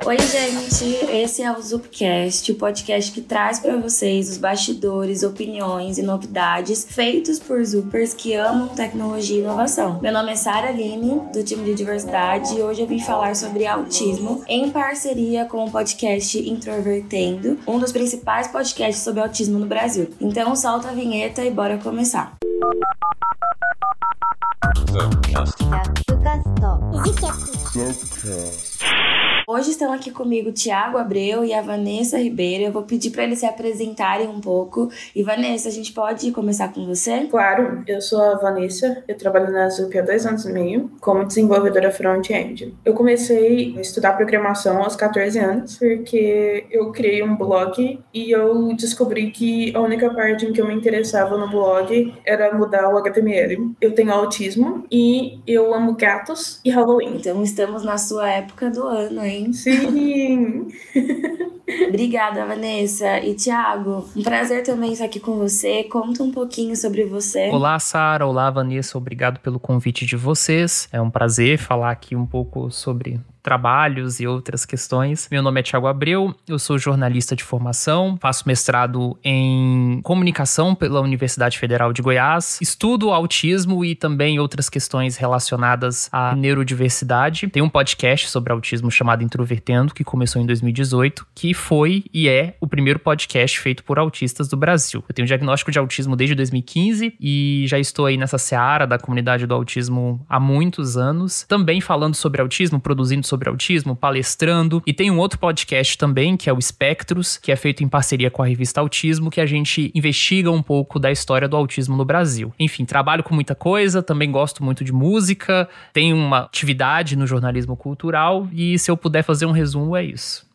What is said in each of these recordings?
Oi, gente! Esse é o Zupcast, o podcast que traz para vocês os bastidores, opiniões e novidades feitos por Zupers que amam tecnologia e inovação. Meu nome é Sara Aline, do time de diversidade, e hoje eu vim falar sobre autismo em parceria com o podcast Introvertendo, um dos principais podcasts sobre autismo no Brasil. Então solta a vinheta e bora começar! Hoje estão aqui comigo o Thiago Abreu e a Vanessa Ribeiro. Eu vou pedir para eles se apresentarem um pouco. E Vanessa, a gente pode começar com você? Claro, eu sou a Vanessa, eu trabalho na Zup há 2 anos e meio como desenvolvedora front-end. Eu comecei a estudar programação aos 14 anos porque eu criei um blog e eu descobri que a única parte em que eu me interessava no blog era mudar o HTML. Eu tenho autismo e eu amo gatos e Halloween. Então estamos na sua época do ano, hein? Sim! Obrigada, Vanessa. E Thiago, um prazer também estar aqui com você. Conta um pouquinho sobre você. Olá, Sara. Olá, Vanessa. Obrigado pelo convite de vocês. É um prazer falar aqui um pouco sobre trabalhos e outras questões. Meu nome é Thiago Abreu, eu sou jornalista de formação, faço mestrado em comunicação pela Universidade Federal de Goiás, estudo autismo e também outras questões relacionadas à neurodiversidade. Tem um podcast sobre autismo chamado Introvertendo, que começou em 2018, que foi e é o primeiro podcast feito por autistas do Brasil. Eu tenho diagnóstico de autismo desde 2015 e já estou aí nessa seara da comunidade do autismo há muitos anos, também falando sobre autismo, produzindo sobre autismo, palestrando, e tem um outro podcast também, que é o Espectros, que é feito em parceria com a revista Autismo, que a gente investiga um pouco da história do autismo no Brasil. Enfim, trabalho com muita coisa, também gosto muito de música, tenho uma atividade no jornalismo cultural, e se eu puder fazer um resumo, é isso.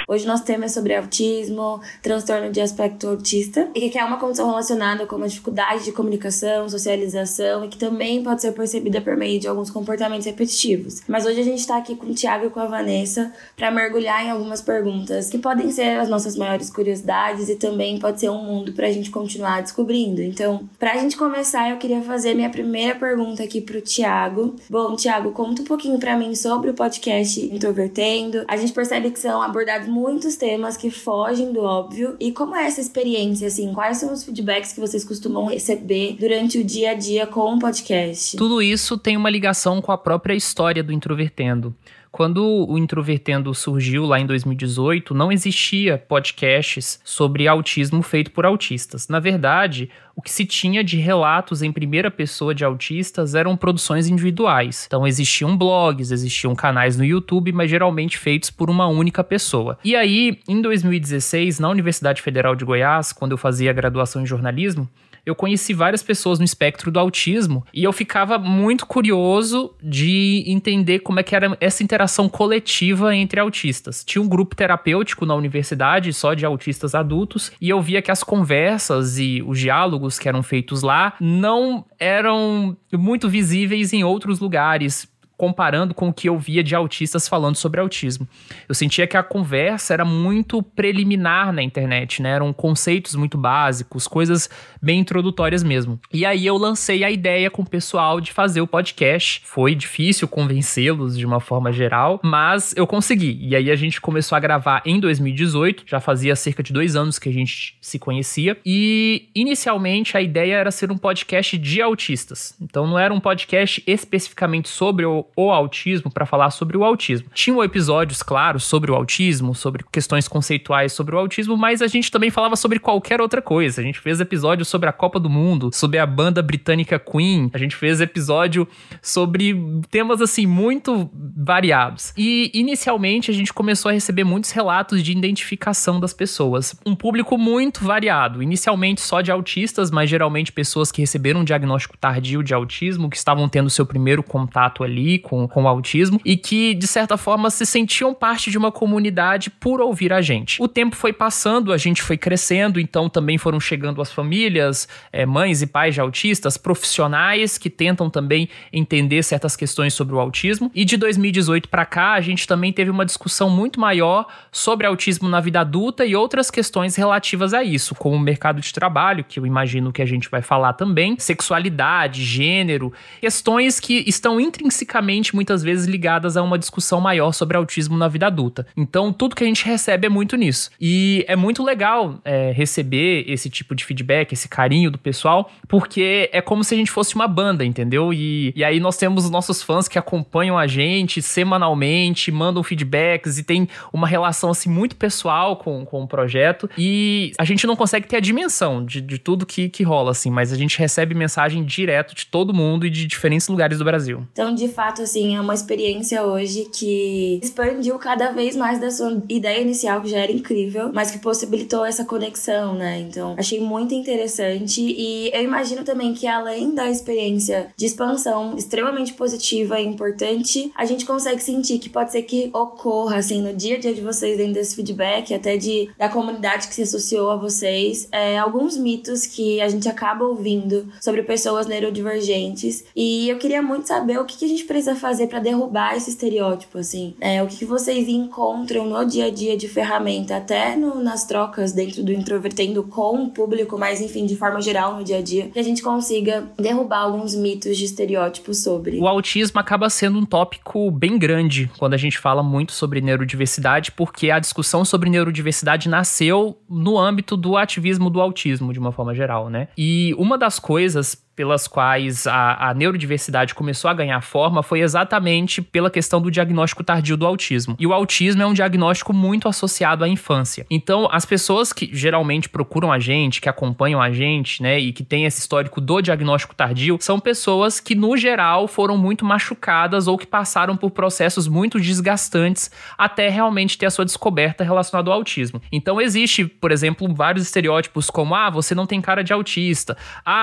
Hoje nosso tema é sobre autismo, transtorno de aspecto autista, e que é uma condição relacionada com uma dificuldade de comunicação, socialização, e que também pode ser percebida por meio de alguns comportamentos repetitivos. Mas hoje a gente está aqui com o Thiago e com a Vanessa para mergulhar em algumas perguntas que podem ser as nossas maiores curiosidades e também pode ser um mundo para a gente continuar descobrindo. Então, para a gente começar, eu queria fazer minha primeira pergunta aqui pro Thiago. Bom, Thiago, conta um pouquinho para mim sobre o podcast Introvertendo. A gente percebe que são abordados muitos temas que fogem do óbvio. E como é essa experiência, assim? Quais são os feedbacks que vocês costumam receber durante o dia a dia com o podcast? Tudo isso tem uma ligação com a própria história do Introvertendo. Quando o Introvertendo surgiu lá em 2018, não existia podcasts sobre autismo feito por autistas. Na verdade, o que se tinha de relatos em primeira pessoa de autistas eram produções individuais. Então existiam blogs, existiam canais no YouTube, mas geralmente feitos por uma única pessoa. E aí, em 2016, na Universidade Federal de Goiás, quando eu fazia a graduação em jornalismo, eu conheci várias pessoas no espectro do autismo e eu ficava muito curioso de entender como é que era essa interação coletiva entre autistas. Tinha um grupo terapêutico na universidade só de autistas adultos e eu via que as conversas e os diálogos que eram feitos lá não eram muito visíveis em outros lugares, comparando com o que eu via de autistas falando sobre autismo. Eu sentia que a conversa era muito preliminar na internet, né? Eram conceitos muito básicos, coisas bem introdutórias mesmo. E aí eu lancei a ideia com o pessoal de fazer o podcast. Foi difícil convencê-los de uma forma geral, mas eu consegui. E aí a gente começou a gravar em 2018, já fazia cerca de 2 anos que a gente se conhecia. E inicialmente a ideia era ser um podcast de autistas. Então não era um podcast especificamente sobre o autismo, para falar sobre o autismo. Tinham episódios, claro, sobre o autismo, sobre questões conceituais sobre o autismo, mas a gente também falava sobre qualquer outra coisa. A gente fez episódios sobre a Copa do Mundo, sobre a banda britânica Queen, a gente fez episódio sobre temas, assim, muito variados. E, inicialmente, a gente começou a receber muitos relatos de identificação das pessoas. Um público muito variado, inicialmente só de autistas, mas geralmente pessoas que receberam um diagnóstico tardio de autismo, que estavam tendo seu primeiro contato ali com o autismo e que, de certa forma, se sentiam parte de uma comunidade por ouvir a gente. O tempo foi passando, a gente foi crescendo, então também foram chegando as famílias, mães e pais de autistas, profissionais que tentam também entender certas questões sobre o autismo. E de 2018 para cá, a gente também teve uma discussão muito maior sobre autismo na vida adulta e outras questões relativas a isso, como o mercado de trabalho, que eu imagino que a gente vai falar também, sexualidade, gênero, questões que estão intrinsecamente diretamente, muitas vezes, ligadas a uma discussão maior sobre autismo na vida adulta. Então, tudo que a gente recebe é muito nisso. E é muito legal receber esse tipo de feedback, esse carinho do pessoal, porque é como se a gente fosse uma banda, entendeu? E aí nós temos os nossos fãs que acompanham a gente semanalmente, mandam feedbacks e tem uma relação, assim, muito pessoal com o projeto. E a gente não consegue ter a dimensão de tudo que rola, assim, mas a gente recebe mensagem direto de todo mundo e de diferentes lugares do Brasil. Então, de fato, assim, é uma experiência hoje que expandiu cada vez mais da sua ideia inicial, que já era incrível, mas que possibilitou essa conexão, né? Então, achei muito interessante e eu imagino também que além da experiência de expansão extremamente positiva e importante, a gente consegue sentir que pode ser que ocorra, assim, no dia a dia de vocês, dentro desse feedback, até da comunidade que se associou a vocês, alguns mitos que a gente acaba ouvindo sobre pessoas neurodivergentes. E eu queria muito saber o que a gente precisa fazer para derrubar esse estereótipo, assim. O que vocês encontram no dia a dia de ferramenta, até nas trocas dentro do Introvertendo com o público, mas enfim, de forma geral no dia a dia, que a gente consiga derrubar alguns mitos de estereótipos sobre. O autismo acaba sendo um tópico bem grande quando a gente fala muito sobre neurodiversidade, porque a discussão sobre neurodiversidade nasceu no âmbito do ativismo do autismo, de uma forma geral, né? E uma das coisas pelas quais a neurodiversidade começou a ganhar forma foi exatamente pela questão do diagnóstico tardio do autismo. E o autismo é um diagnóstico muito associado à infância. Então, as pessoas que geralmente procuram a gente, que acompanham a gente, né, e que têm esse histórico do diagnóstico tardio, são pessoas que, no geral, foram muito machucadas ou que passaram por processos muito desgastantes até realmente ter a sua descoberta relacionada ao autismo. Então, existe, por exemplo, vários estereótipos como, você não tem cara de autista,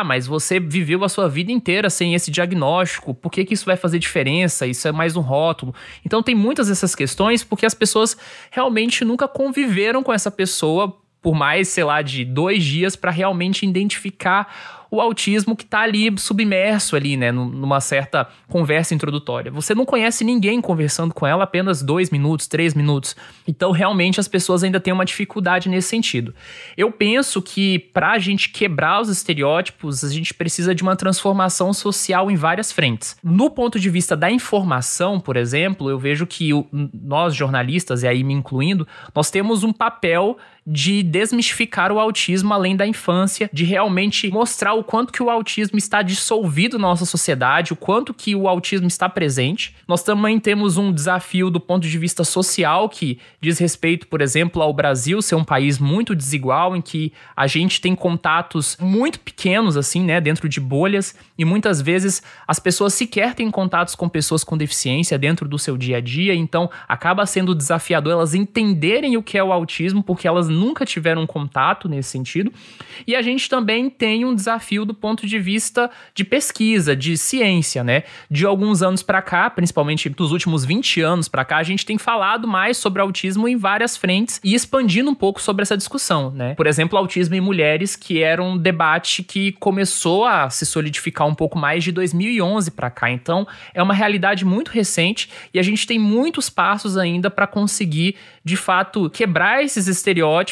mas você viveu a sua vida inteira sem esse diagnóstico, por que isso vai fazer diferença? Isso é mais um rótulo. Então tem muitas dessas questões porque as pessoas realmente nunca conviveram com essa pessoa por mais, sei lá, de 2 dias para realmente identificar o autismo que está ali submerso ali, né, numa certa conversa introdutória. Você não conhece ninguém conversando com ela apenas 2 minutos, 3 minutos. Então, realmente, as pessoas ainda têm uma dificuldade nesse sentido. Eu penso que, para a gente quebrar os estereótipos, a gente precisa de uma transformação social em várias frentes. No ponto de vista da informação, por exemplo, eu vejo que nós, jornalistas, e aí me incluindo, nós temos um papel de desmistificar o autismo além da infância, de realmente mostrar o quanto que o autismo está dissolvido na nossa sociedade, o quanto que o autismo está presente. Nós também temos um desafio do ponto de vista social que diz respeito, por exemplo, ao Brasil ser um país muito desigual, em que a gente tem contatos muito pequenos, assim, né, dentro de bolhas, e muitas vezes as pessoas sequer têm contatos com pessoas com deficiência dentro do seu dia a dia, então acaba sendo desafiador elas entenderem o que é o autismo, porque elas nunca tiveram contato nesse sentido. E a gente também tem um desafio do ponto de vista de pesquisa, de ciência, né? De alguns anos para cá, principalmente dos últimos 20 anos para cá, a gente tem falado mais sobre autismo em várias frentes e expandindo um pouco sobre essa discussão, né? Por exemplo, autismo em mulheres, que era um debate que começou a se solidificar um pouco mais de 2011 para cá. Então, é uma realidade muito recente e a gente tem muitos passos ainda para conseguir, de fato, quebrar esses estereótipos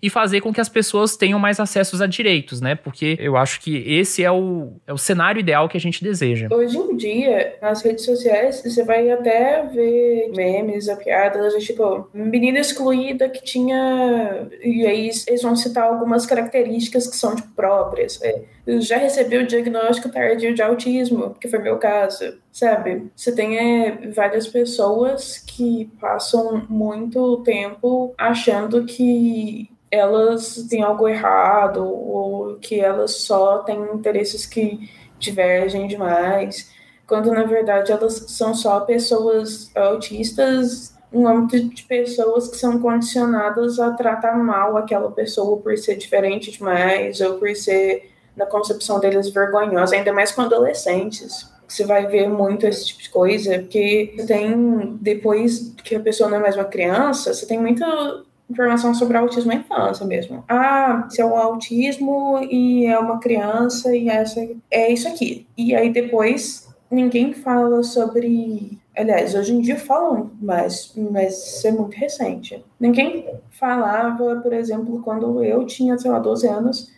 e fazer com que as pessoas tenham mais acessos a direitos, né? Porque eu acho que esse é o cenário ideal que a gente deseja. Hoje em dia, nas redes sociais, você vai até ver memes, piadas, tipo, menina excluída que tinha... E aí eles vão citar algumas características que são, tipo, próprias. Eu já recebi o diagnóstico tardio de autismo, que foi meu caso, sabe? Você tem várias pessoas que passam muito tempo achando que elas têm algo errado ou que elas só têm interesses que divergem demais, quando na verdade elas são só pessoas autistas, um âmbito de pessoas que são condicionadas a tratar mal aquela pessoa por ser diferente demais ou por ser, na concepção deles, vergonhosa, ainda mais com adolescentes. Você vai ver muito esse tipo de coisa, porque tem, depois que a pessoa não é mais uma criança, você tem muita informação sobre autismo na infância mesmo. Se é um autismo e é uma criança e é isso aqui. E aí depois ninguém fala sobre... Aliás, hoje em dia falam, mas isso é muito recente. Ninguém falava, por exemplo, quando eu tinha, sei lá, 12 anos,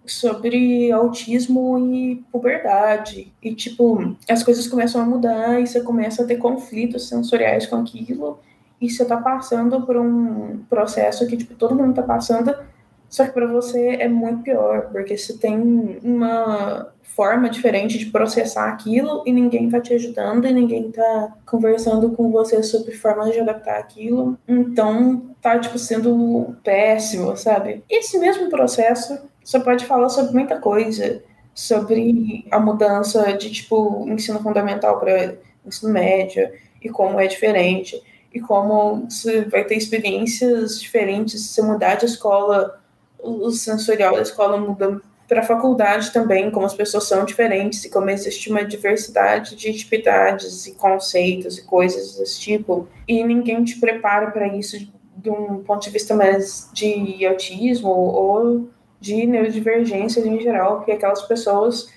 sobre autismo e puberdade. E, tipo, as coisas começam a mudar e você começa a ter conflitos sensoriais com aquilo e você tá passando por um processo que, tipo, todo mundo tá passando, só que para você é muito pior, porque você tem uma forma diferente de processar aquilo e ninguém tá te ajudando e ninguém tá conversando com você sobre formas de adaptar aquilo. Então, tá, tipo, sendo péssimo, sabe? Esse mesmo processo, você pode falar sobre muita coisa, sobre a mudança de, tipo, ensino fundamental para ensino médio e como é diferente e como você vai ter experiências diferentes se você mudar de escola, o sensorial da escola muda para a faculdade também, como as pessoas são diferentes e como existe uma diversidade de atividades e conceitos e coisas desse tipo, e ninguém te prepara para isso de um ponto de vista mais de autismo ou de neurodivergência em geral, porque aquelas pessoas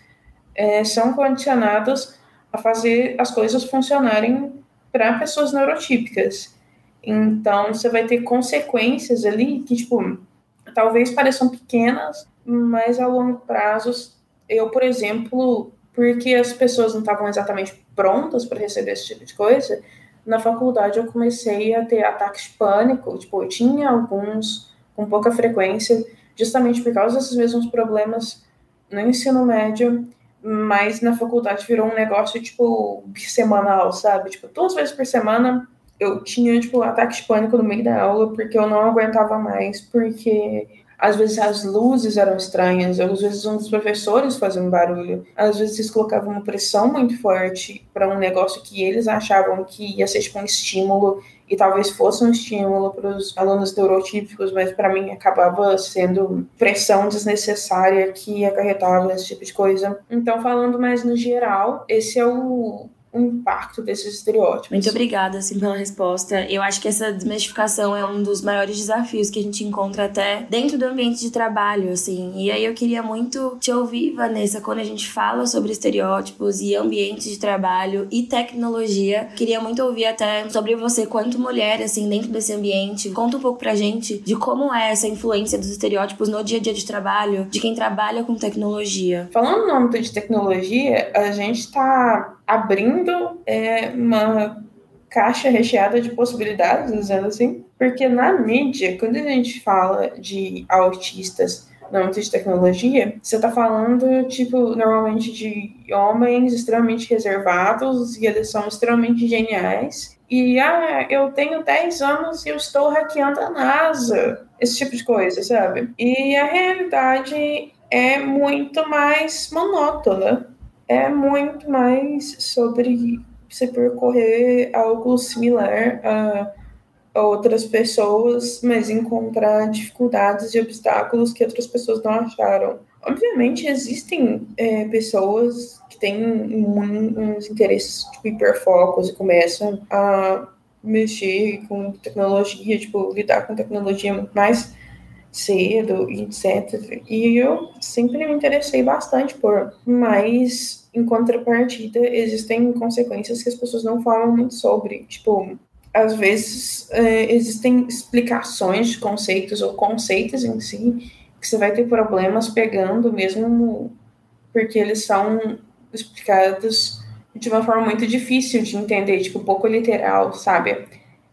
são condicionadas a fazer as coisas funcionarem para pessoas neurotípicas. Então, você vai ter consequências ali que, tipo, talvez pareçam pequenas, mas a longo prazo, eu, por exemplo, porque as pessoas não estavam exatamente prontas para receber esse tipo de coisa, na faculdade eu comecei a ter ataques de pânico, tipo, eu tinha alguns com pouca frequência, justamente por causa desses mesmos problemas no ensino médio, mas na faculdade virou um negócio, tipo, bissemanal, sabe? Tipo, 2 vezes por semana eu tinha, tipo, ataque de pânico no meio da aula, porque eu não aguentava mais, porque às vezes as luzes eram estranhas, às vezes um dos professores fazia um barulho, às vezes eles colocavam uma pressão muito forte para um negócio que eles achavam que ia ser, tipo, um estímulo, e talvez fosse um estímulo para os alunos neurotípicos, mas para mim acabava sendo pressão desnecessária que acarretava esse tipo de coisa. Então, falando mais no geral, esse é o impacto desses estereótipos. Muito obrigada, assim, pela resposta. Eu acho que essa desmistificação é um dos maiores desafios que a gente encontra até dentro do ambiente de trabalho, assim. E aí eu queria muito te ouvir, Vanessa, quando a gente fala sobre estereótipos e ambientes de trabalho e tecnologia. Queria muito ouvir até sobre você, quanto mulher, assim, dentro desse ambiente. Conta um pouco pra gente de como é essa influência dos estereótipos no dia a dia de trabalho, de quem trabalha com tecnologia. Falando no âmbito de tecnologia, a gente tá abrindo uma caixa recheada de possibilidades, dizendo assim, porque na mídia, quando a gente fala de autistas no âmbito de tecnologia, você está falando, tipo, normalmente de homens extremamente reservados e eles são extremamente geniais. E, eu tenho 10 anos e eu estou hackeando a NASA. Esse tipo de coisa, sabe? E a realidade é muito mais monótona. É muito mais sobre você percorrer algo similar a outras pessoas, mas encontrar dificuldades e obstáculos que outras pessoas não acharam. Obviamente, existem pessoas que têm uns interesses, tipo, hiperfocos e começam a mexer com tecnologia, tipo, lidar com tecnologia muito mais cedo, etc. E eu sempre me interessei bastante por, mas em contrapartida existem consequências que as pessoas não falam muito sobre, tipo, às vezes existem explicações de conceitos ou conceitos em si que você vai ter problemas pegando mesmo porque eles são explicados de uma forma muito difícil de entender, tipo, pouco literal, sabe?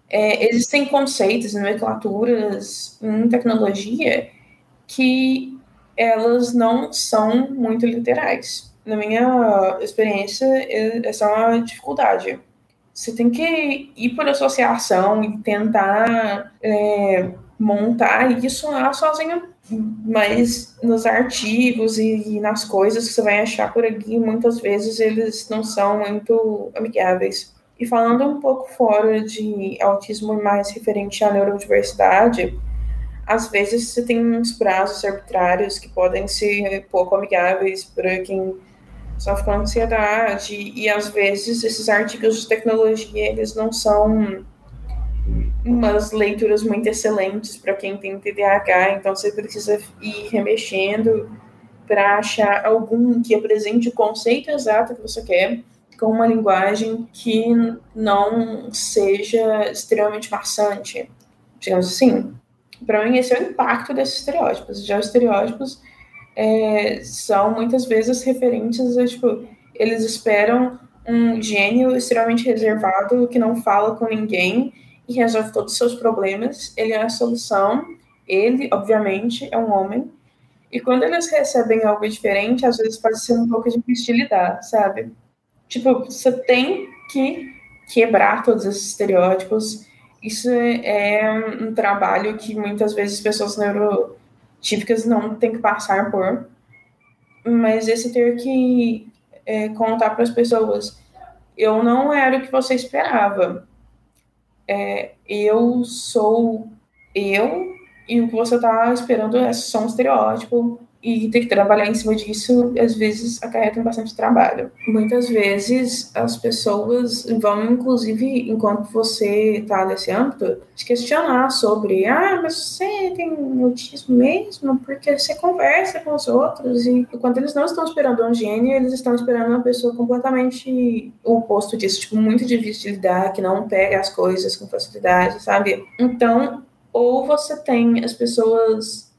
Existem conceitos, nomenclaturas em tecnologia que elas não são muito literais. Na minha experiência, essa é uma dificuldade. Você tem que ir por associação e tentar montar isso lá sozinho, mas nos artigos e nas coisas que você vai achar por aqui, muitas vezes eles não são muito amigáveis. E falando um pouco fora de autismo e mais referente à neurodiversidade, às vezes você tem uns prazos arbitrários que podem ser pouco amigáveis para quem sofre com ansiedade, e às vezes esses artigos de tecnologia, eles não são umas leituras muito excelentes para quem tem TDAH, então você precisa ir remexendo para achar algum que apresente o conceito exato que você quer, com uma linguagem que não seja extremamente maçante, digamos assim. Para mim, esse é o impacto desses estereótipos. Já os estereótipos, são muitas vezes referentes a, tipo, eles esperam um gênio extremamente reservado que não fala com ninguém e resolve todos os seus problemas. Ele é a solução. Ele, obviamente, é um homem. E quando eles recebem algo diferente, às vezes pode ser um pouco difícil de lidar, sabe? Tipo, você tem que quebrar todos esses estereótipos. Isso é um trabalho que muitas vezes pessoas neurotípicas não têm que passar por. Mas esse ter que contar para as pessoas, eu não era o que você esperava. Eu sou eu, e o que você está esperando é só um estereótipo, e ter que trabalhar em cima disso, às vezes, acarreta bastante trabalho. Muitas vezes, as pessoas vão, inclusive, enquanto você está nesse âmbito, te questionar sobre, mas você tem autismo mesmo? Porque você conversa com os outros, e quando eles não estão esperando um gênio, eles estão esperando uma pessoa completamente o oposto disso, tipo, muito difícil de lidar, que não pega as coisas com facilidade, sabe? Então, ou você tem as pessoas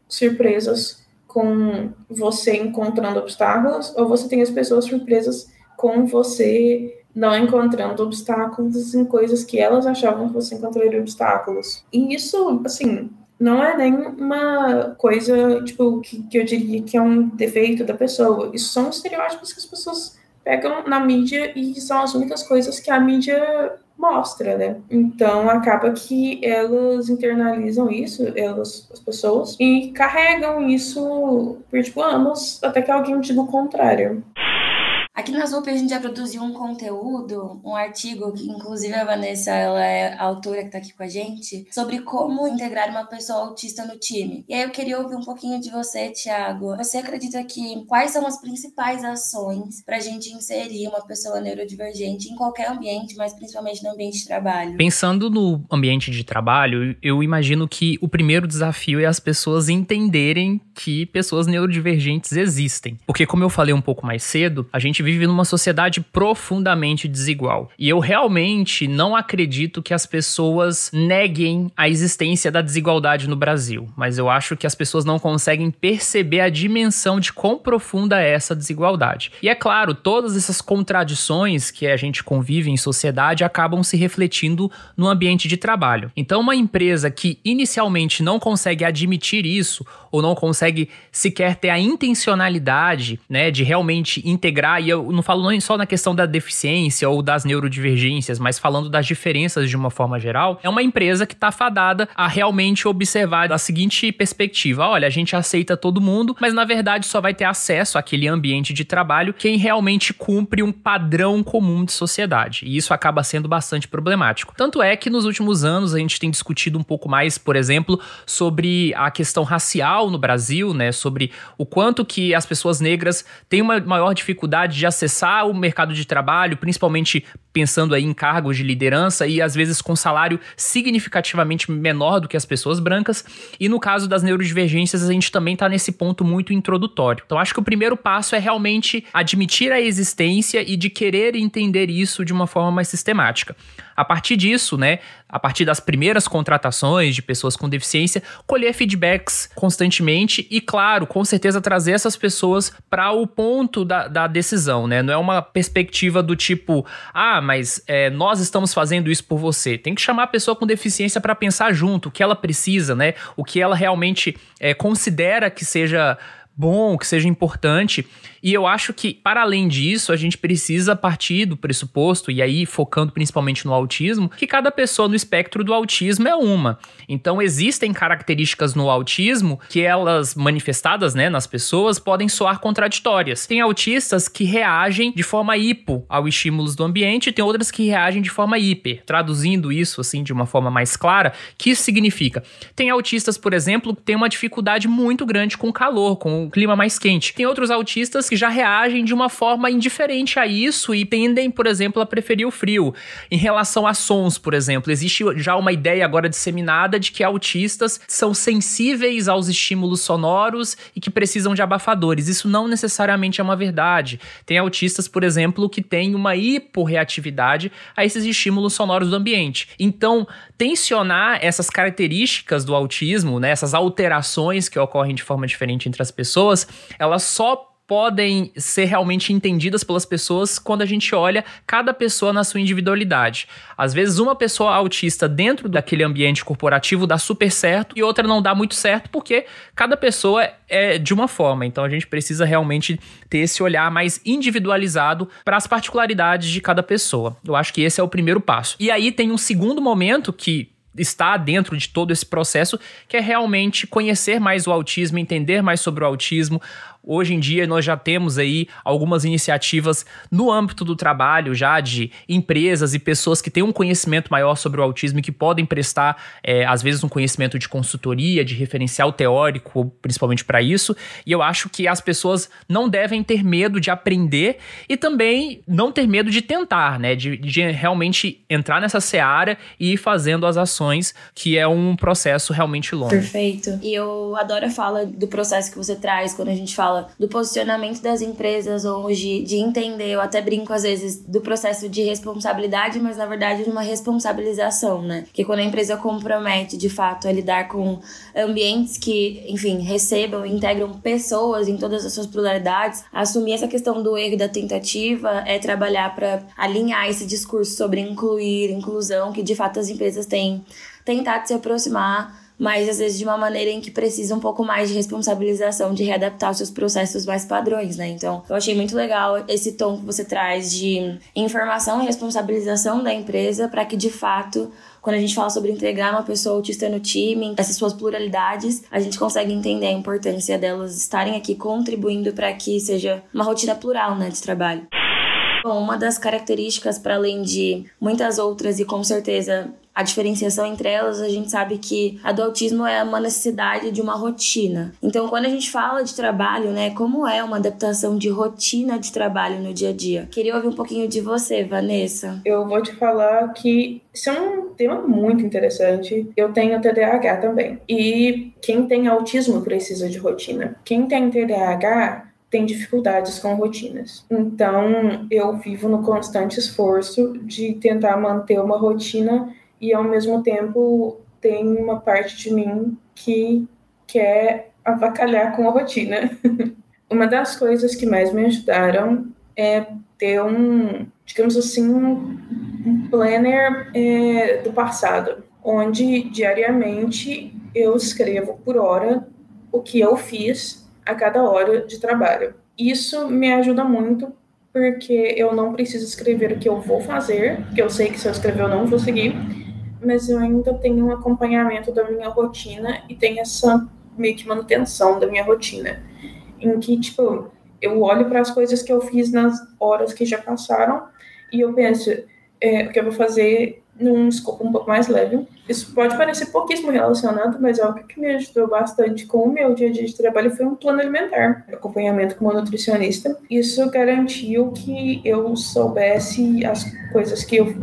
surpresas com você encontrando obstáculos, ou você tem as pessoas surpresas com você não encontrando obstáculos em coisas que elas achavam que você encontraria obstáculos. E isso, assim, não é nem uma coisa, tipo, que eu diria que é um defeito da pessoa. Isso são estereótipos que as pessoas pegam na mídia e são as únicas coisas que a mídia mostra, né? Então, acaba que elas internalizam isso, as pessoas, e carregam isso por, tipo, anos, até que alguém diga o contrário. Aqui na ZUP a gente já produziu um conteúdo, um artigo, que inclusive a Vanessa, ela é a autora que está aqui com a gente, sobre como integrar uma pessoa autista no time. E aí eu queria ouvir um pouquinho de você, Thiago. Você acredita que quais são as principais ações para a gente inserir uma pessoa neurodivergente em qualquer ambiente, mas principalmente no ambiente de trabalho? Pensando no ambiente de trabalho, eu imagino que o primeiro desafio é as pessoas entenderem que pessoas neurodivergentes existem. Porque, como eu falei um pouco mais cedo, a gente vive numa sociedade profundamente desigual. E eu realmente não acredito que as pessoas neguem a existência da desigualdade no Brasil. Mas eu acho que as pessoas não conseguem perceber a dimensão de quão profunda é essa desigualdade. E é claro, todas essas contradições que a gente convive em sociedade acabam se refletindo no ambiente de trabalho. Então, uma empresa que inicialmente não consegue admitir isso, ou não consegue sequer ter a intencionalidade, né, de realmente integrar, e eu não falo só na questão da deficiência ou das neurodivergências, mas falando das diferenças de uma forma geral, é uma empresa que está fadada a realmente observar a seguinte perspectiva: olha, a gente aceita todo mundo, mas na verdade só vai ter acesso àquele ambiente de trabalho quem realmente cumpre um padrão comum de sociedade, e isso acaba sendo bastante problemático. Tanto é que nos últimos anos a gente tem discutido um pouco mais, por exemplo, sobre a questão racial no Brasil, né, sobre o quanto que as pessoas negras têm uma maior dificuldade de acessar o mercado de trabalho, principalmente pensando aí em cargos de liderança e às vezes com salário significativamente menor do que as pessoas brancas. E no caso das neurodivergências, a gente também está nesse ponto muito introdutório. Então acho que o primeiro passo é realmente admitir a existência e de querer entender isso de uma forma mais sistemática. A partir disso, né, a partir das primeiras contratações de pessoas com deficiência, colher feedbacks constantemente e, claro, com certeza trazer essas pessoas para o ponto da decisão, né? Não é uma perspectiva do tipo, mas nós estamos fazendo isso por você. Tem que chamar a pessoa com deficiência para pensar junto o que ela precisa, né? O que ela realmente considera que seja bom, que seja importante. E eu acho que, para além disso, a gente precisa partir do pressuposto, e aí focando principalmente no autismo, que cada pessoa no espectro do autismo é uma. Então existem características no autismo que elas, manifestadas, né, nas pessoas, podem soar contraditórias. Tem autistas que reagem de forma hipo aos estímulos do ambiente, e tem outras que reagem de forma hiper. Traduzindo isso assim de uma forma mais clara, o que isso significa? Tem autistas, por exemplo, que têm uma dificuldade muito grande com o calor, com o clima mais quente. Tem outros autistas que já reagem de uma forma indiferente a isso e tendem, por exemplo, a preferir o frio. Em relação a sons, por exemplo, existe já uma ideia agora disseminada de que autistas são sensíveis aos estímulos sonoros e que precisam de abafadores. Isso não necessariamente é uma verdade. Tem autistas, por exemplo, que têm uma hiporreatividade a esses estímulos sonoros do ambiente. Então, tensionar essas características do autismo, né, essas alterações que ocorrem de forma diferente entre as pessoas, elas só podem ser realmente entendidas pelas pessoas quando a gente olha cada pessoa na sua individualidade. Às vezes uma pessoa autista dentro daquele ambiente corporativo dá super certo e outra não dá muito certo porque cada pessoa é de uma forma. Então a gente precisa realmente ter esse olhar mais individualizado para as particularidades de cada pessoa. Eu acho que esse é o primeiro passo. E aí tem um segundo momento que está dentro de todo esse processo, que é realmente conhecer mais o autismo, entender mais sobre o autismo. Hoje em dia nós já temos aí algumas iniciativas no âmbito do trabalho já de empresas e pessoas que têm um conhecimento maior sobre o autismo e que podem prestar, às vezes, um conhecimento de consultoria, de referencial teórico, principalmente para isso. E eu acho que as pessoas não devem ter medo de aprender e também não ter medo de tentar, né? De realmente entrar nessa seara e ir fazendo as ações, que é um processo realmente longo. Perfeito. E eu adoro a fala do processo que você traz quando a gente fala do posicionamento das empresas hoje, de entender, eu até brinco às vezes, do processo de responsabilidade, mas na verdade de uma responsabilização, né? Que quando a empresa compromete, de fato, a lidar com ambientes que, enfim, recebam e integram pessoas em todas as suas pluralidades, assumir essa questão do erro e da tentativa é trabalhar para alinhar esse discurso sobre incluir, inclusão, que de fato as empresas têm tentado se aproximar, mas às vezes de uma maneira em que precisa um pouco mais de responsabilização, de readaptar os seus processos mais padrões, né? Então, eu achei muito legal esse tom que você traz de informação e responsabilização da empresa para que, de fato, quando a gente fala sobre integrar uma pessoa autista no time, essas suas pluralidades, a gente consegue entender a importância delas estarem aqui contribuindo para que seja uma rotina plural, né, de trabalho. Bom, uma das características, para além de muitas outras, e com certeza a diferenciação entre elas, a gente sabe que a do autismo é uma necessidade de uma rotina. Então, quando a gente fala de trabalho, né, como é uma adaptação de rotina de trabalho no dia a dia? Queria ouvir um pouquinho de você, Vanessa. Eu vou te falar que isso é um tema muito interessante. Eu tenho TDAH também. E quem tem autismo precisa de rotina. Quem tem TDAH tem dificuldades com rotinas. Então, eu vivo no constante esforço de tentar manter uma rotina e, ao mesmo tempo, tem uma parte de mim que quer avacalhar com a rotina. Uma das coisas que mais me ajudaram é ter digamos assim, um planner do passado, onde diariamente eu escrevo por hora o que eu fiz a cada hora de trabalho. Isso me ajuda muito, porque eu não preciso escrever o que eu vou fazer, porque eu sei que se eu escrever eu não vou seguir, mas eu ainda tenho um acompanhamento da minha rotina e tenho essa meio que manutenção da minha rotina, em que, tipo, eu olho para as coisas que eu fiz nas horas que já passaram e eu penso, o que eu vou fazer num escopo um pouco mais leve. Isso pode parecer pouquíssimo relacionado, mas algo que me ajudou bastante com o meu dia a dia de trabalho foi um plano alimentar, acompanhamento com uma nutricionista. Isso garantiu que eu soubesse as coisas que eu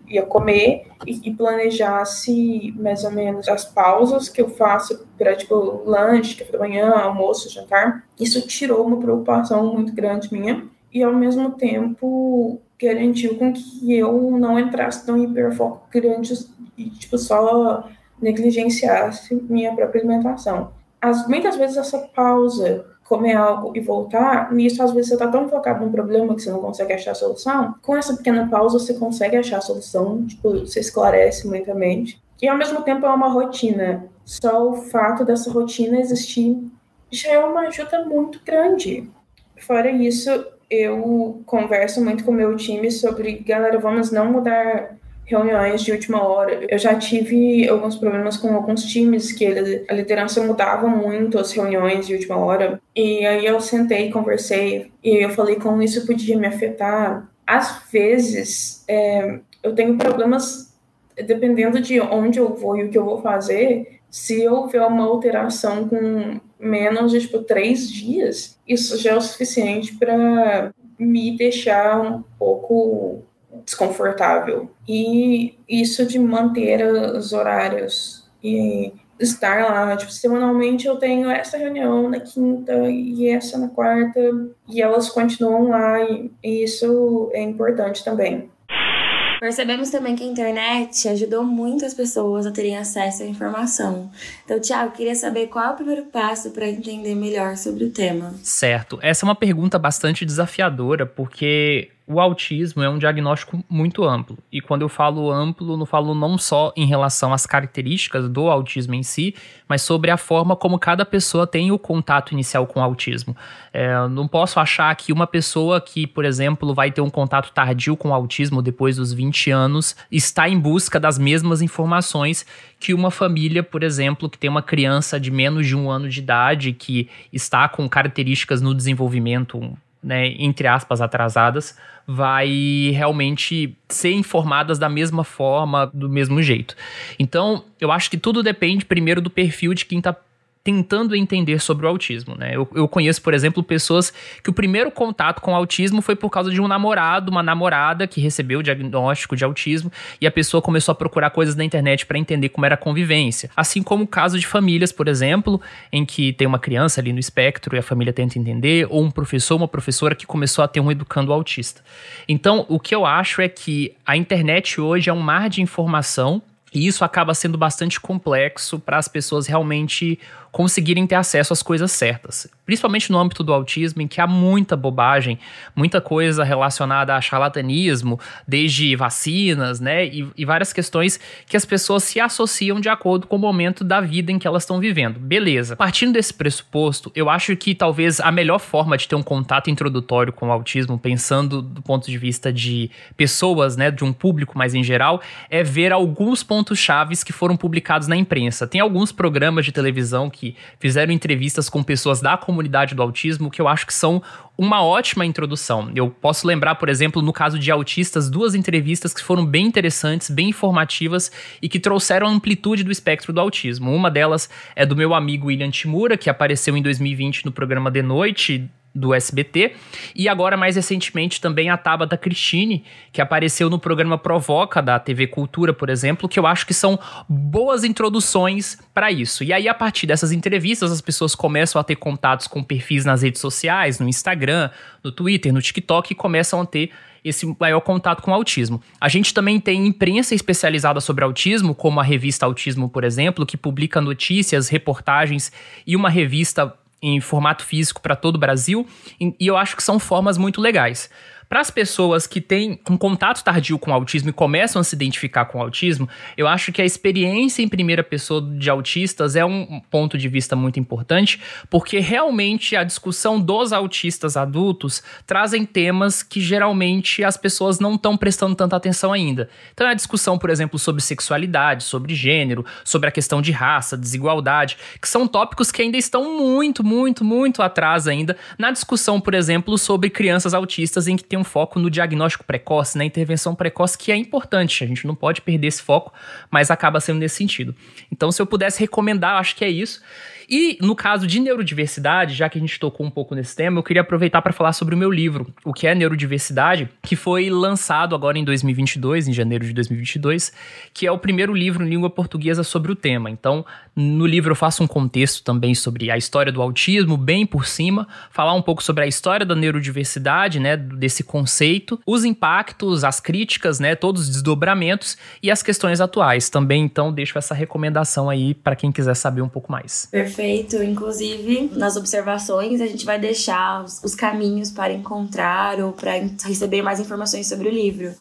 ia comer e planejasse mais ou menos as pausas que eu faço para, tipo, lanche, café da manhã, almoço, jantar. Isso tirou uma preocupação muito grande minha e, ao mesmo tempo, garantiu com que eu não entrasse num hiperfoco grande e, tipo, só negligenciasse minha própria alimentação. Muitas vezes essa pausa, comer algo e voltar, nisso às vezes você está tão focado num problema que você não consegue achar a solução. Com essa pequena pausa você consegue achar a solução, tipo, você esclarece muito a mente. E ao mesmo tempo é uma rotina. Só o fato dessa rotina existir já é uma ajuda muito grande. Fora isso, eu converso muito com o meu time sobre, galera, vamos não mudar reuniões de última hora. Eu já tive alguns problemas com alguns times que a liderança mudava muito as reuniões de última hora. E aí eu sentei e conversei e eu falei como isso podia me afetar. Às vezes, eu tenho problemas, dependendo de onde eu vou e o que eu vou fazer, se houver uma alteração com menos de 3 dias, isso já é o suficiente para me deixar um pouco desconfortável. E isso de manter os horários e estar lá, semanalmente eu tenho essa reunião na quinta e essa na quarta, e elas continuam lá, e isso é importante também. Percebemos também que a internet ajudou muitas pessoas a terem acesso à informação. Então, Thiago, queria saber qual é o primeiro passo para entender melhor sobre o tema. Certo. Essa é uma pergunta bastante desafiadora, porque o autismo é um diagnóstico muito amplo. E quando eu falo amplo, não falo não só em relação às características do autismo em si, mas sobre a forma como cada pessoa tem o contato inicial com o autismo. Não posso achar que uma pessoa que, por exemplo, vai ter um contato tardio com o autismo depois dos 20 anos, está em busca das mesmas informações que uma família, por exemplo, que tem uma criança de menos de 1 ano de idade, que está com características no desenvolvimento, né, entre aspas, atrasadas, vai realmente ser informadas da mesma forma, do mesmo jeito. Então, eu acho que tudo depende primeiro do perfil de quem está tentando entender sobre o autismo, né? Eu conheço, por exemplo, pessoas que o primeiro contato com o autismo foi por causa de um namorado, uma namorada que recebeu o diagnóstico de autismo e a pessoa começou a procurar coisas na internet para entender como era a convivência. Assim como o caso de famílias, por exemplo, em que tem uma criança ali no espectro e a família tenta entender, ou um professor, uma professora que começou a ter um educando autista. Então, o que eu acho é que a internet hoje é um mar de informação e isso acaba sendo bastante complexo para as pessoas realmente conseguirem ter acesso às coisas certas. Principalmente no âmbito do autismo, em que há muita bobagem, muita coisa relacionada a charlatanismo, desde vacinas, né? E várias questões que as pessoas se associam de acordo com o momento da vida em que elas estão vivendo. Beleza. Partindo desse pressuposto, eu acho que talvez a melhor forma de ter um contato introdutório com o autismo, pensando do ponto de vista de pessoas, né? De um público mais em geral, é ver alguns pontos chaves que foram publicados na imprensa. Tem alguns programas de televisão que fizeram entrevistas com pessoas da comunidade do autismo que eu acho que são uma ótima introdução. Eu posso lembrar, por exemplo, no caso de autistas, 2 entrevistas que foram bem interessantes, bem informativas e que trouxeram a amplitude do espectro do autismo. Uma delas é do meu amigo William Timura, que apareceu em 2020 no programa De Noite do SBT, e agora mais recentemente também a Tabata Cristine, que apareceu no programa Provoca da TV Cultura, por exemplo, que eu acho que são boas introduções para isso. E aí, a partir dessas entrevistas, as pessoas começam a ter contatos com perfis nas redes sociais, no Instagram, no Twitter, no TikTok, e começam a ter esse maior contato com o autismo. A gente também tem imprensa especializada sobre autismo, como a revista Autismo, por exemplo, que publica notícias, reportagens e uma revista em formato físico para todo o Brasil, e eu acho que são formas muito legais. Para as pessoas que têm um contato tardio com o autismo e começam a se identificar com o autismo, eu acho que a experiência em primeira pessoa de autistas é um ponto de vista muito importante, porque realmente a discussão dos autistas adultos trazem temas que geralmente as pessoas não estão prestando tanta atenção ainda. Então é a discussão, por exemplo, sobre sexualidade, sobre gênero, sobre a questão de raça, desigualdade, que são tópicos que ainda estão muito atrás ainda na discussão, por exemplo, sobre crianças autistas, em que tem um foco no diagnóstico precoce, na intervenção precoce, que é importante, a gente não pode perder esse foco, mas acaba sendo nesse sentido. Então, se eu pudesse recomendar, eu acho que é isso. E no caso de neurodiversidade, já que a gente tocou um pouco nesse tema, eu queria aproveitar para falar sobre o meu livro, O que é Neurodiversidade, que foi lançado agora em 2022, em janeiro de 2022, que é o primeiro livro em língua portuguesa sobre o tema. Então, no livro eu faço um contexto também sobre a história do autismo, bem por cima, falar um pouco sobre a história da neurodiversidade, né, desse conceito, os impactos, as críticas, né, todos os desdobramentos e as questões atuais. Também, então, deixo essa recomendação aí para quem quiser saber um pouco mais. Perfeito. Inclusive, nas observações, a gente vai deixar os caminhos para encontrar ou para receber mais informações sobre o livro.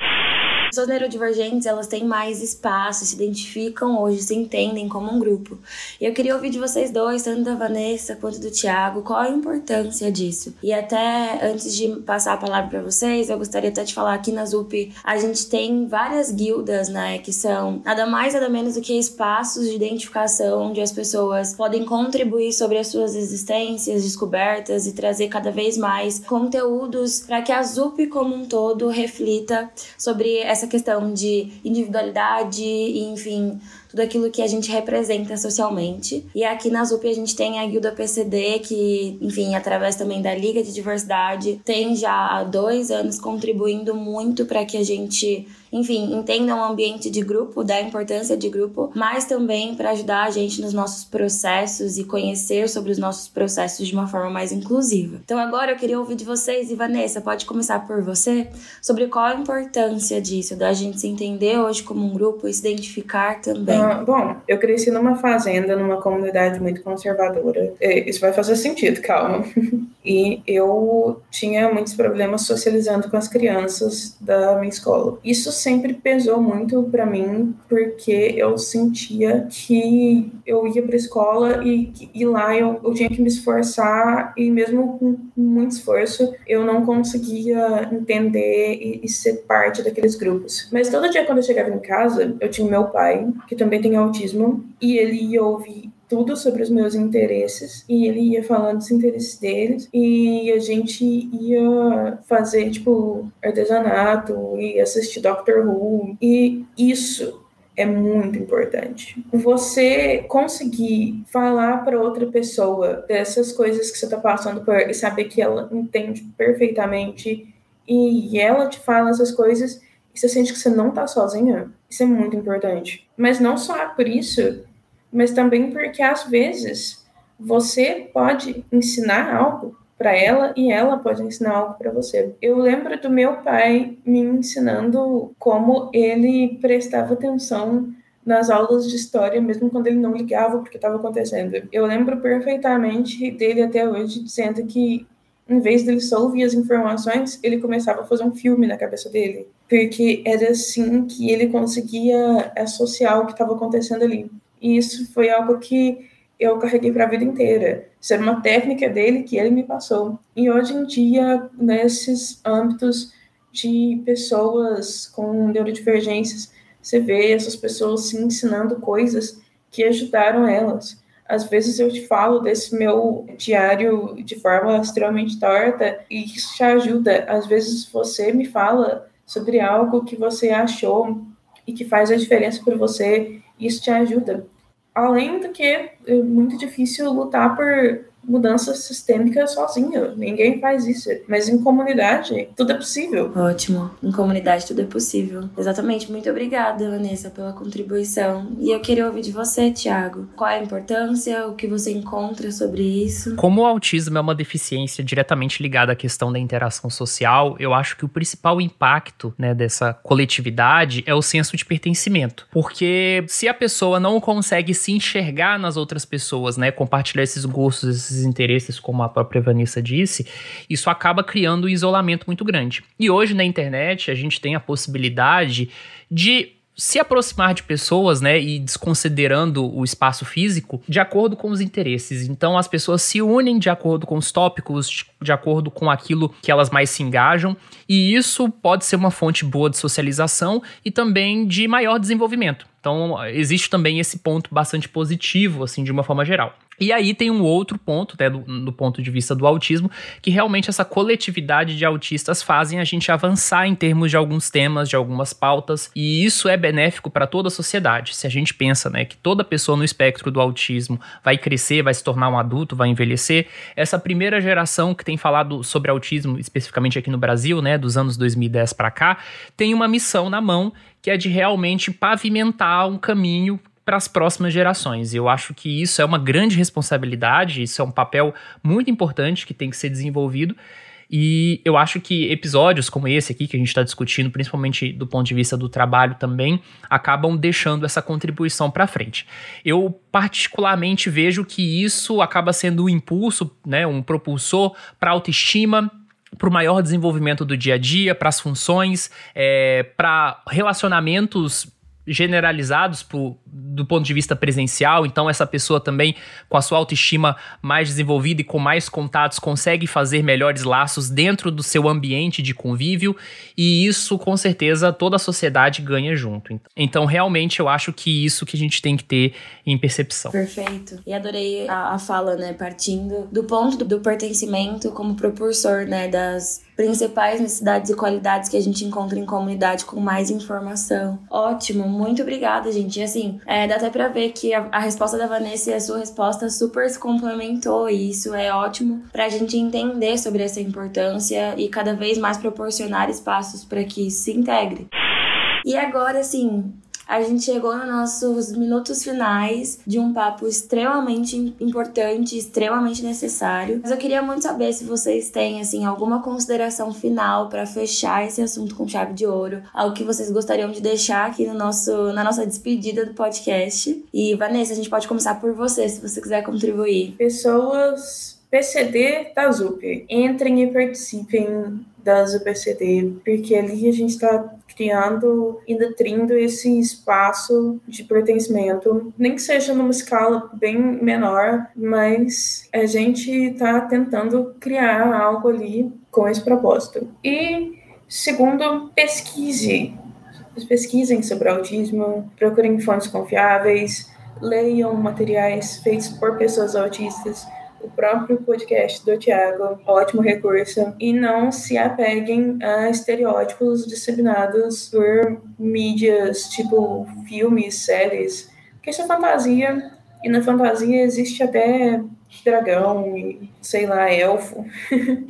Pessoas neurodivergentes, elas têm mais espaço, se identificam hoje, se entendem como um grupo. E eu queria ouvir de vocês dois, tanto da Vanessa quanto do Thiago, qual a importância disso. E até antes de passar a palavra para vocês, eu gostaria até de falar aqui na ZUP, a gente tem várias guildas, né, que são nada mais, nada menos do que espaços de identificação onde as pessoas podem contribuir sobre as suas existências, descobertas e trazer cada vez mais conteúdos para que a ZUP como um todo reflita sobre essa questão de individualidade e, enfim, tudo aquilo que a gente representa socialmente. E aqui na ZUP a gente tem a Guilda PCD, que, enfim, através também da Liga de Diversidade, tem já há 2 anos contribuindo muito para que a gente, enfim, entenda um ambiente de grupo, da importância de grupo, mas também para ajudar a gente nos nossos processos e conhecer sobre os nossos processos de uma forma mais inclusiva. Então agora eu queria ouvir de vocês, e Vanessa, pode começar por você, sobre qual a importância disso, da gente se entender hoje como um grupo e se identificar também. Bom, eu cresci numa fazenda, numa comunidade muito conservadora. Isso vai fazer sentido, calma. E eu tinha muitos problemas socializando com as crianças da minha escola. Isso sempre pesou muito para mim, porque eu sentia que eu ia para a escola e lá eu tinha que me esforçar, e mesmo com muito esforço eu não conseguia entender e ser parte daqueles grupos. Mas todo dia quando eu chegava em casa, eu tinha meu pai, que também tem autismo, e ele ia ouvir tudo sobre os meus interesses, e ele ia falando dos interesses deles, e a gente ia fazer, tipo, artesanato, e assistir Doctor Who, e isso é muito importante. Você conseguir falar para outra pessoa dessas coisas que você está passando por, e saber que ela entende perfeitamente, e ela te fala essas coisas, e você sente que você não está sozinha, isso é muito importante. Mas não só por isso, mas também porque, às vezes, você pode ensinar algo para ela e ela pode ensinar algo para você. Eu lembro do meu pai me ensinando como ele prestava atenção nas aulas de história, mesmo quando ele não ligava porque estava acontecendo. Eu lembro perfeitamente dele até hoje dizendo que, em vez dele só ouvir as informações, ele começava a fazer um filme na cabeça dele, porque era assim que ele conseguia associar o que estava acontecendo ali. E isso foi algo que eu carreguei para a vida inteira. Isso era uma técnica dele que ele me passou. E hoje em dia, nesses âmbitos de pessoas com neurodivergências, você vê essas pessoas se ensinando coisas que ajudaram elas. Às vezes eu te falo desse meu diário de forma extremamente torta e isso te ajuda. Às vezes você me fala sobre algo que você achou e que faz a diferença para você, e isso te ajuda. Além do que é muito difícil lutar por mudança sistêmica sozinho. Ninguém faz isso. Mas em comunidade, tudo é possível. Ótimo. Em comunidade, tudo é possível. Exatamente. Muito obrigada, Vanessa, pela contribuição. E eu queria ouvir de você, Thiago. Qual é a importância? O que você encontra sobre isso? Como o autismo é uma deficiência diretamente ligada à questão da interação social, eu acho que o principal impacto, né, dessa coletividade é o senso de pertencimento. Porque se a pessoa não consegue se enxergar nas outras pessoas, né, compartilhar esses gostos, esses interesses, como a própria Vanessa disse, isso acaba criando um isolamento muito grande. E hoje na internet a gente tem a possibilidade de se aproximar de pessoas, né, e desconsiderando o espaço físico de acordo com os interesses. Então as pessoas se unem de acordo com os tópicos, de acordo com aquilo que elas mais se engajam, e isso pode ser uma fonte boa de socialização e também de maior desenvolvimento. Então existe também esse ponto bastante positivo, assim, de uma forma geral. E aí tem um outro ponto, né, do ponto de vista do autismo, que realmente essa coletividade de autistas fazem a gente avançar em termos de alguns temas, de algumas pautas, e isso é benéfico para toda a sociedade. Se a gente pensa, né, que toda pessoa no espectro do autismo vai crescer, vai se tornar um adulto, vai envelhecer, essa primeira geração que tem falado sobre autismo, especificamente aqui no Brasil, né, dos anos 2010 para cá, tem uma missão na mão, que é de realmente pavimentar um caminho para as próximas gerações. Eu acho que isso é uma grande responsabilidade, isso é um papel muito importante que tem que ser desenvolvido, e eu acho que episódios como esse aqui que a gente está discutindo, principalmente do ponto de vista do trabalho também, acabam deixando essa contribuição para frente. Eu particularmente vejo que isso acaba sendo um impulso, né, um propulsor para a autoestima, para o maior desenvolvimento do dia a dia, para as funções, para relacionamentos generalizados do ponto de vista presencial. Então essa pessoa também, com a sua autoestima mais desenvolvida e com mais contatos, consegue fazer melhores laços dentro do seu ambiente de convívio, e isso com certeza toda a sociedade ganha junto. Então realmente eu acho que isso que a gente tem que ter em percepção. Perfeito. E adorei a fala, né, partindo do ponto do pertencimento como propulsor, né, das principais necessidades e qualidades que a gente encontra em comunidade com mais informação. Ótimo, muito obrigada, gente. E assim, dá até pra ver que a resposta da Vanessa e a sua resposta super se complementou, e isso é ótimo pra gente entender sobre essa importância e cada vez mais proporcionar espaços para que isso se integre. E agora, assim, a gente chegou nos nossos minutos finais de um papo extremamente importante, extremamente necessário. Mas eu queria muito saber se vocês têm, assim, alguma consideração final para fechar esse assunto com chave de ouro. Algo que vocês gostariam de deixar aqui na nossa despedida do podcast. E, Vanessa, a gente pode começar por você, se você quiser contribuir. Pessoas PCD da ZUP, entrem e participem da ZUPCD, porque ali a gente está criando e nutrindo esse espaço de pertencimento, nem que seja numa escala bem menor, mas a gente está tentando criar algo ali com esse propósito. E, segundo, pesquisem sobre autismo, procurem fontes confiáveis, leiam materiais feitos por pessoas autistas. O próprio podcast do Thiago, ótimo recurso. E não se apeguem a estereótipos disseminados por mídias, tipo filmes, séries. Porque isso é fantasia, e na fantasia existe até dragão e, sei lá, elfo.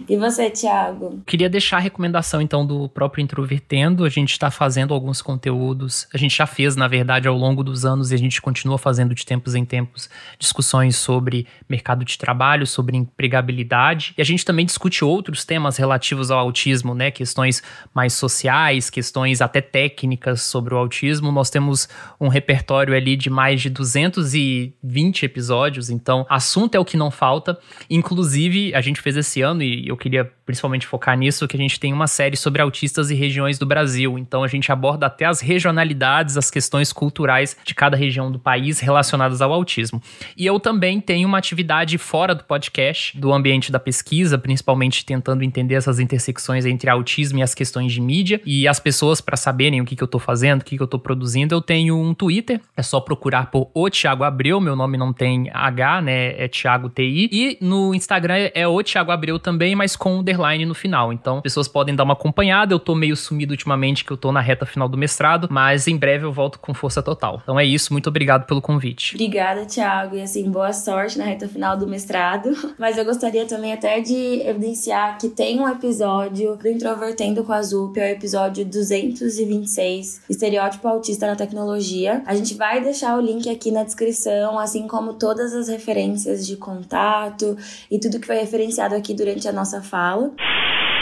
E você, Thiago? Queria deixar a recomendação, então, do próprio Introvertendo. A gente está fazendo alguns conteúdos. A gente já fez, na verdade, ao longo dos anos, e a gente continua fazendo de tempos em tempos discussões sobre mercado de trabalho, sobre empregabilidade. E a gente também discute outros temas relativos ao autismo, né? Questões mais sociais, questões até técnicas sobre o autismo. Nós temos um repertório ali de mais de 220 episódios, então assunto é o que não falta. Inclusive, a gente fez esse ano, e eu queria principalmente focar nisso, que a gente tem uma série sobre autistas e regiões do Brasil. Então a gente aborda até as regionalidades, as questões culturais de cada região do país relacionadas ao autismo. E eu também tenho uma atividade fora do podcast, do ambiente da pesquisa, principalmente tentando entender essas intersecções entre autismo e as questões de mídia. E as pessoas, para saberem o que eu tô fazendo, o que eu tô produzindo, eu tenho um Twitter, é só procurar por O Thiago Abreu, meu nome não tem H, né, é Thiago TI. E no Instagram é O Thiago Abreu também, mas com um underline no final. Então, pessoas podem dar uma acompanhada. Eu tô meio sumido ultimamente, que eu tô na reta final do mestrado, mas em breve eu volto com força total. Então é isso, muito obrigado pelo convite. Obrigada, Thiago, e assim, boa sorte na reta final do mestrado. Mas eu gostaria também até de evidenciar que tem um episódio do Introvertendo com a ZUP, é o episódio 226, Estereótipo Autista na Tecnologia. A gente vai deixar o link aqui na descrição, assim como todas as referências de contato e tudo que foi referenciado aqui durante a nossa fala.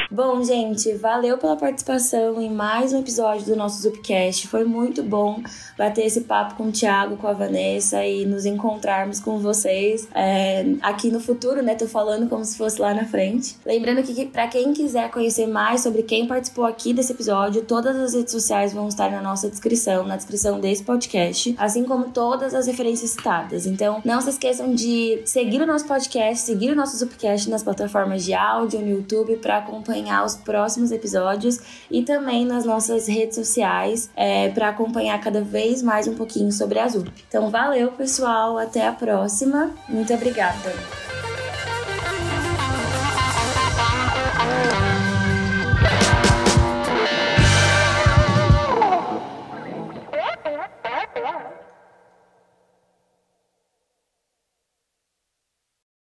Bom, gente, valeu pela participação em mais um episódio do nosso Zupcast. Foi muito bom bater esse papo com o Thiago, com a Vanessa e nos encontrarmos com vocês aqui no futuro, né? Tô falando como se fosse lá na frente. Lembrando que pra quem quiser conhecer mais sobre quem participou aqui desse episódio, todas as redes sociais vão estar na nossa descrição, na descrição desse podcast, assim como todas as referências citadas. Então, não se esqueçam de seguir o nosso podcast, seguir o nosso Zupcast nas plataformas de áudio, no YouTube, para acompanhar os próximos episódios e também nas nossas redes sociais para acompanhar cada vez mais um pouquinho sobre a ZUP. Então, valeu, pessoal. Até a próxima. Muito obrigada.